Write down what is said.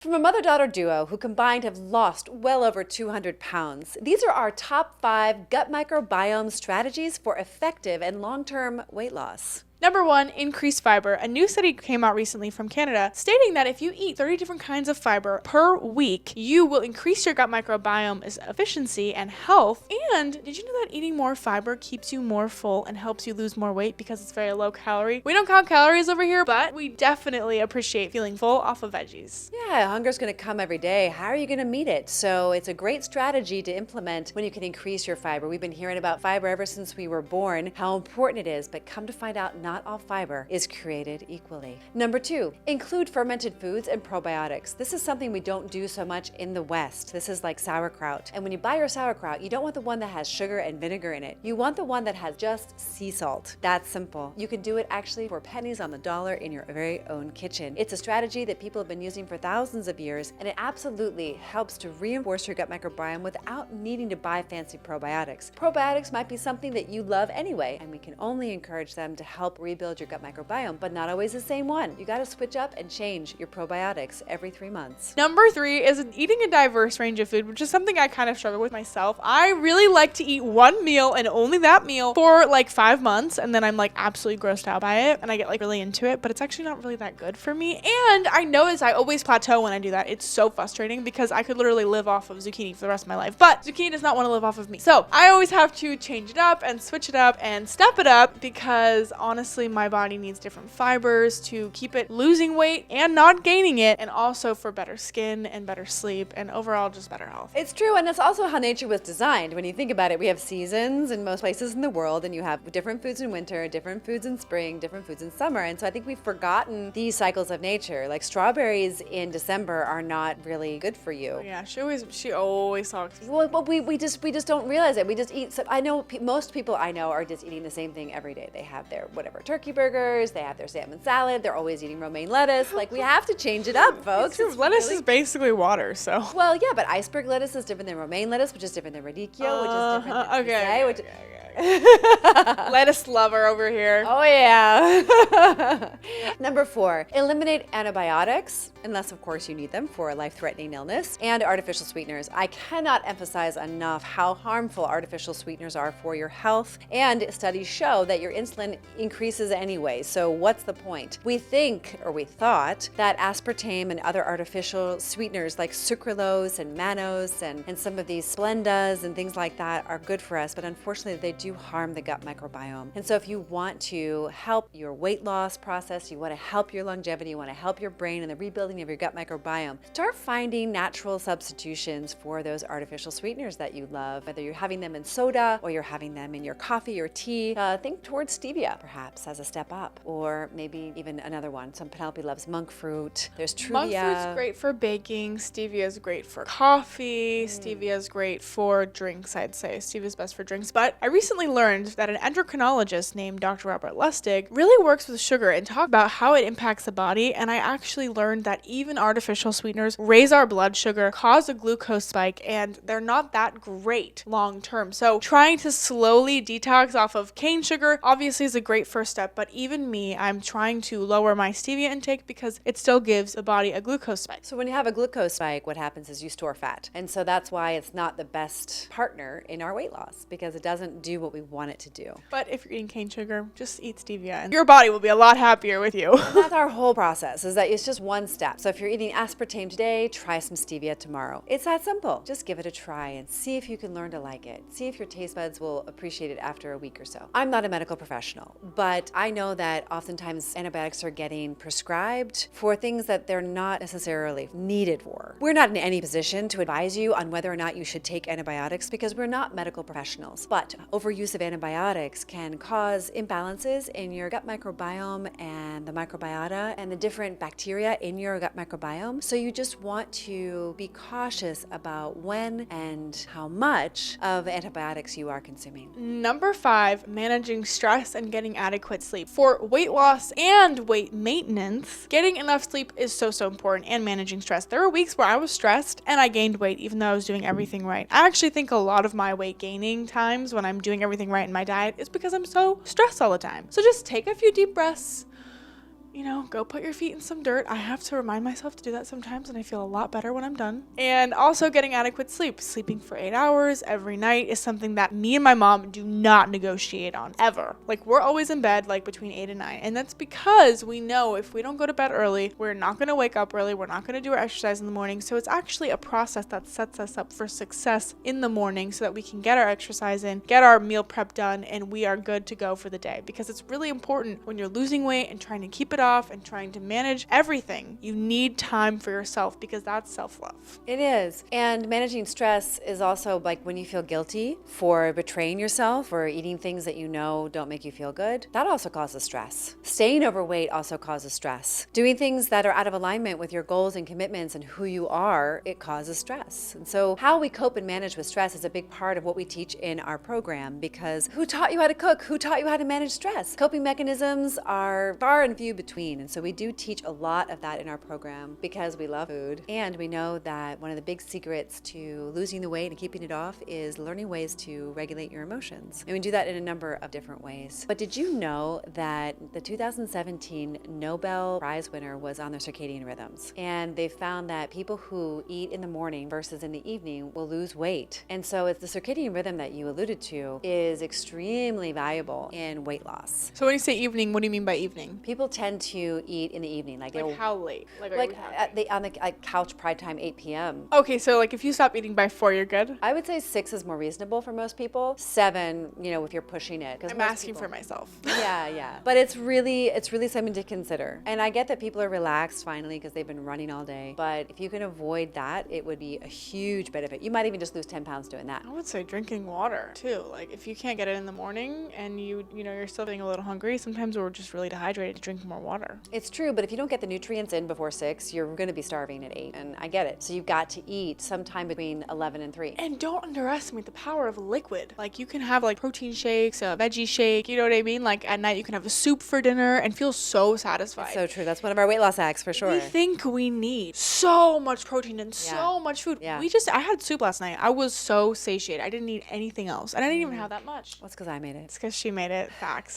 From a mother-daughter duo who combined have lost well over 200 pounds, these are our top 5 gut microbiome strategies for effective and long-term weight loss. Number 1, increased fiber. A new study came out recently from Canada stating that if you eat 30 different kinds of fiber per week, you will increase your gut microbiome's efficiency and health. And did you know that eating more fiber keeps you more full and helps you lose more weight because it's very low calorie? We don't count calories over here, but we definitely appreciate feeling full off of veggies. Yeah, hunger's going to come every day. How are you going to meet it? So it's a great strategy to implement when you can increase your fiber. We've been hearing about fiber ever since we were born, how important it is, but come to find out, not all fiber is created equally. Number 2, include fermented foods and probiotics. This is something we don't do so much in the West. This is like sauerkraut. And when you buy your sauerkraut, you don't want the one that has sugar and vinegar in it. You want the one that has just sea salt. That's simple. You can do it actually for pennies on the dollar in your very own kitchen. It's a strategy that people have been using for thousands of years, and it absolutely helps to reinforce your gut microbiome without needing to buy fancy probiotics. Probiotics might be something that you love anyway, and we can only encourage them to help rebuild your gut microbiome, but not always the same one. You got to switch up and change your probiotics every 3 months. Number 3 is eating a diverse range of food, which is something I kind of struggle with myself. I really like to eat one meal and only that meal for like 5 months, and then I'm like absolutely grossed out by it, and I get like really into it, but it's actually not really that good for me. And I notice I always plateau when I do that. It's so frustrating because I could literally live off of zucchini for the rest of my life, but zucchini does not want to live off of me. So I always have to change it up and switch it up and step it up because honestly, my body needs different fibers to keep it losing weight and not gaining it, and also for better skin and better sleep and overall just better health. It's true, and that's also how nature was designed. When you think about it, we have seasons in most places in the world, and you have different foods in winter, different foods in spring, different foods in summer. And so I think we've forgotten these cycles of nature. Like strawberries in December are not really good for you. Oh, yeah, she always talks. Well, but we just don't realize it. We just eat. So I know most people I know are just eating the same thing every day. They have their whatever turkey burgers, they have their salmon salad, they're always eating romaine lettuce. Like, we have to change it up, folks. It's true. Lettuce is basically water, so. Well, yeah, but iceberg lettuce is different than romaine lettuce, which is different than radicchio, which is different than okay. Lettuce lover over here. Oh yeah. Number 4, eliminate antibiotics, unless of course you need them for a life-threatening illness, and artificial sweeteners. I cannot emphasize enough how harmful artificial sweeteners are for your health, and studies show that your insulin increases anyway, so what's the point? We thought that aspartame and other artificial sweeteners like sucralose and mannose and some of these Splendas and things like that are good for us, but unfortunately they do harm the gut microbiome. And so if you want to help your weight loss process, you want to help your longevity, you want to help your brain and the rebuilding of your gut microbiome, start finding natural substitutions for those artificial sweeteners that you love. Whether you're having them in soda or you're having them in your coffee or tea, think towards stevia perhaps as a step up, or maybe even another one. Some Penelope loves monk fruit. There's Truvia. Monk fruit's great for baking. Stevia is great for coffee. Stevia is great for drinks, I'd say. Stevia is best for drinks. But I recently learned that an endocrinologist named Dr. Robert Lustig really works with sugar and talked about how it impacts the body. And I actually learned that even artificial sweeteners raise our blood sugar, cause a glucose spike, and they're not that great long term. So trying to slowly detox off of cane sugar obviously is a great first step. But even me, I'm trying to lower my stevia intake because it still gives the body a glucose spike. So when you have a glucose spike, what happens is you store fat. And so that's why it's not the best partner in our weight loss, because it doesn't do what we want it to do. But if you're eating cane sugar, just eat stevia and your body will be a lot happier with you. That's our whole process, is that it's just one step. So if you're eating aspartame today, try some stevia tomorrow. It's that simple. Just give it a try and see if you can learn to like it. See if your taste buds will appreciate it after a week or so. I'm not a medical professional, but I know that oftentimes antibiotics are getting prescribed for things that they're not necessarily needed for. We're not in any position to advise you on whether or not you should take antibiotics because we're not medical professionals. But overuse of antibiotics can cause imbalances in your gut microbiome and the microbiota and the different bacteria in your gut microbiome. So you just want to be cautious about when and how much of antibiotics you are consuming. Number 5, managing stress and getting adequate sleep. For weight loss and weight maintenance, getting enough sleep is so important, and managing stress. There were weeks where I was stressed and I gained weight even though I was doing everything right. I actually think a lot of my weight gaining times when I'm doing everything right in my diet is because I'm so stressed all the time. So just take a few deep breaths, go put your feet in some dirt. I have to remind myself to do that sometimes, and I feel a lot better when I'm done. And also getting adequate sleep. Sleeping for 8 hours every night is something that me and my mom do not negotiate on, ever. Like, we're always in bed, like, between 8 and 9. And that's because we know if we don't go to bed early, we're not going to wake up early. We're not going to do our exercise in the morning. So it's actually a process that sets us up for success in the morning so that we can get our exercise in, get our meal prep done, and we are good to go for the day. Because it's really important when you're losing weight and trying to keep it off and trying to manage everything, you need time for yourself, because that's self-love. It is. And managing stress is also like when you feel guilty for betraying yourself or eating things that you know don't make you feel good. That also causes stress. Staying overweight also causes stress. Doing things that are out of alignment with your goals and commitments and who you are, it causes stress. And so how we cope and manage with stress is a big part of what we teach in our program, because who taught you how to cook? Who taught you how to manage stress? Coping mechanisms are far and few between. And so we do teach a lot of that in our program because we love food. And we know that one of the big secrets to losing the weight and keeping it off is learning ways to regulate your emotions. And we do that in a number of different ways. But did you know that the 2017 Nobel Prize winner was on their circadian rhythms? And they found that people who eat in the morning versus in the evening will lose weight. And so it's the circadian rhythm that you alluded to is extremely valuable in weight loss. So when you say evening, what do you mean by evening? People tend to eat in the evening, like how late? like on the couch pride time 8 p.m. Okay, so like if you stop eating by 4, you're good? I would say 6 is more reasonable for most people. 7, if you're pushing it. I'm asking for myself. Yeah. But it's really something to consider. And I get that people are relaxed finally because they've been running all day. But if you can avoid that, it would be a huge benefit. You might even just lose 10 pounds doing that. I would say drinking water too. Like if you can't get it in the morning and you're still feeling a little hungry, sometimes we're just really dehydrated to drink more water. It's true, but if you don't get the nutrients in before 6, you're going to be starving at 8. And I get it. So you've got to eat sometime between 11 and 3. And don't underestimate the power of liquid. Like you can have like protein shakes, a veggie shake, you know what I mean? Like at night you can have a soup for dinner and feel so satisfied. It's so true. That's one of our weight loss hacks for sure. We think we need so much protein and so much food. Yeah. I had soup last night. I was so satiated. I didn't need anything else. And I didn't even have that much. That's because I made it. It's because she made it. Facts.